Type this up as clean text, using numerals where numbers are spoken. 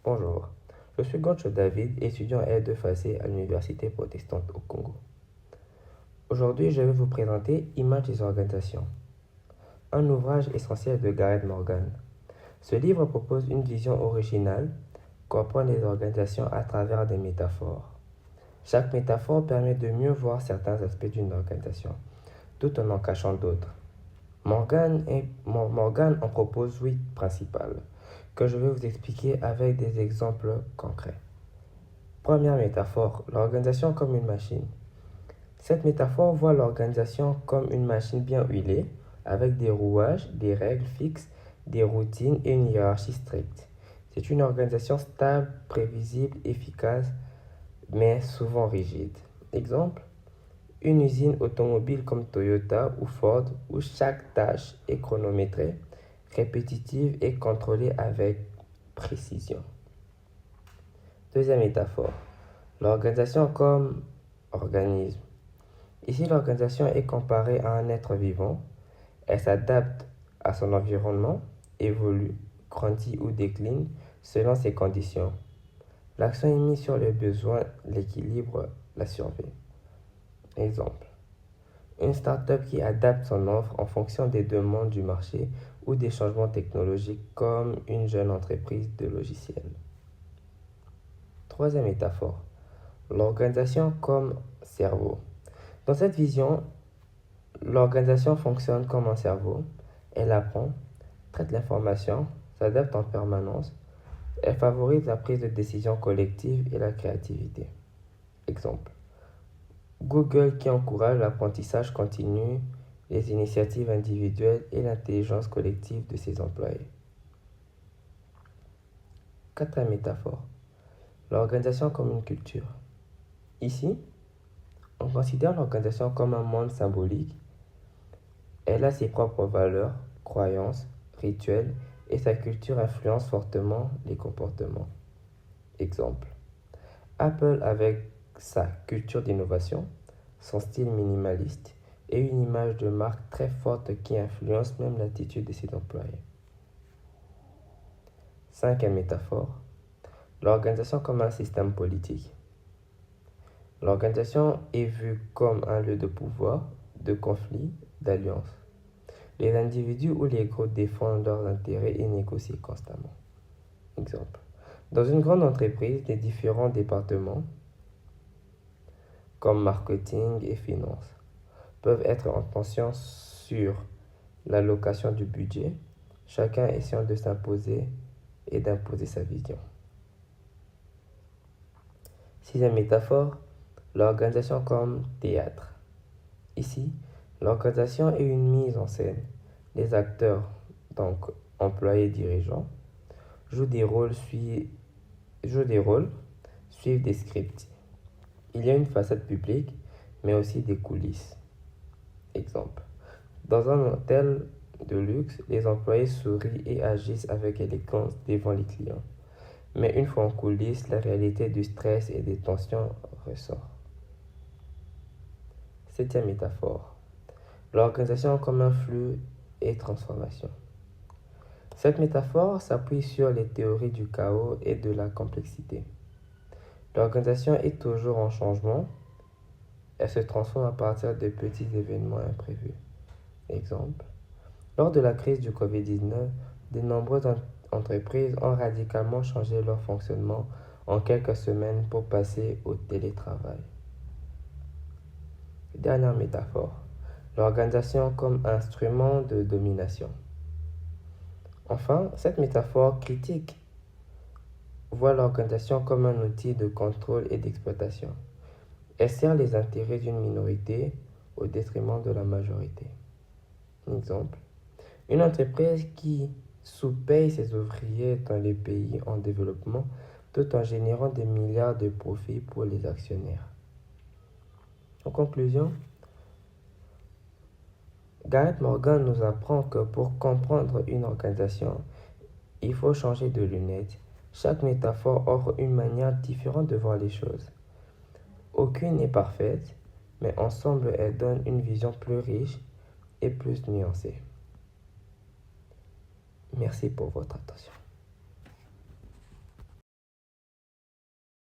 Bonjour, je suis Goncho David, étudiant à L2 à l'Université protestante au Congo. Aujourd'hui, je vais vous présenter Images des organisations, un ouvrage essentiel de Gareth Morgan. Ce livre propose une vision originale, comprend les organisations à travers des métaphores. Chaque métaphore permet de mieux voir certains aspects d'une organisation, tout en cachant d'autres. Morgan en propose 8 principales, que je vais vous expliquer avec des exemples concrets. Première métaphore, l'organisation comme une machine. Cette métaphore voit l'organisation comme une machine bien huilée, avec des rouages, des règles fixes, des routines et une hiérarchie stricte. C'est une organisation stable, prévisible, efficace, mais souvent rigide. Exemple, une usine automobile comme Toyota ou Ford, où chaque tâche est chronométrée, répétitive et contrôlée avec précision. Deuxième métaphore, l'organisation comme organisme. Ici, l'organisation est comparée à un être vivant. Elle s'adapte à son environnement, évolue, grandit ou décline selon ses conditions. L'accent est mis sur les besoins, l'équilibre, la survie. Exemple, une start-up qui adapte son offre en fonction des demandes du marché ou des changements technologiques comme une jeune entreprise de logiciels. Troisième métaphore, l'organisation comme cerveau. Dans cette vision, l'organisation fonctionne comme un cerveau. Elle apprend, traite l'information, s'adapte en permanence. Elle favorise la prise de décision collective et la créativité. Exemple, Google qui encourage l'apprentissage continu, les initiatives individuelles et l'intelligence collective de ses employés. Quatrième métaphore, l'organisation comme une culture. Ici, on considère l'organisation comme un monde symbolique. Elle a ses propres valeurs, croyances, rituels et sa culture influence fortement les comportements. Exemple, Apple avec sa culture d'innovation, son style minimaliste et une image de marque très forte qui influence même l'attitude de ses employés. Cinquième métaphore, l'organisation comme un système politique. L'organisation est vue comme un lieu de pouvoir, de conflit, d'alliance. Les individus ou les groupes défendent leurs intérêts et négocient constamment. Exemple, dans une grande entreprise, les différents départements, comme marketing et finance, peuvent être en tension sur l'allocation du budget, chacun essayant de s'imposer et d'imposer sa vision. Sixième métaphore, l'organisation comme théâtre. Ici, l'organisation est une mise en scène. Les acteurs, donc employés et dirigeants, jouent des rôles, suivent des scripts. Il y a une façade publique, mais aussi des coulisses. Exemple, dans un hôtel de luxe, les employés sourient et agissent avec élégance devant les clients. Mais une fois en coulisses, la réalité du stress et des tensions ressort. Septième métaphore, l'organisation comme un flux et transformation. Cette métaphore s'appuie sur les théories du chaos et de la complexité. L'organisation est toujours en changement. Elle se transforme à partir de petits événements imprévus. Exemple, lors de la crise du Covid-19, de nombreuses entreprises ont radicalement changé leur fonctionnement en quelques semaines pour passer au télétravail. Dernière métaphore, l'organisation comme instrument de domination. Enfin, cette métaphore critique voit l'organisation comme un outil de contrôle et d'exploitation. Elle sert les intérêts d'une minorité au détriment de la majorité. Exemple, une entreprise qui sous-paye ses ouvriers dans les pays en développement tout en générant des milliards de profits pour les actionnaires. En conclusion, Gareth Morgan nous apprend que pour comprendre une organisation, il faut changer de lunettes. Chaque métaphore offre une manière différente de voir les choses. Aucune n'est parfaite, mais ensemble elles donnent une vision plus riche et plus nuancée. Merci pour votre attention.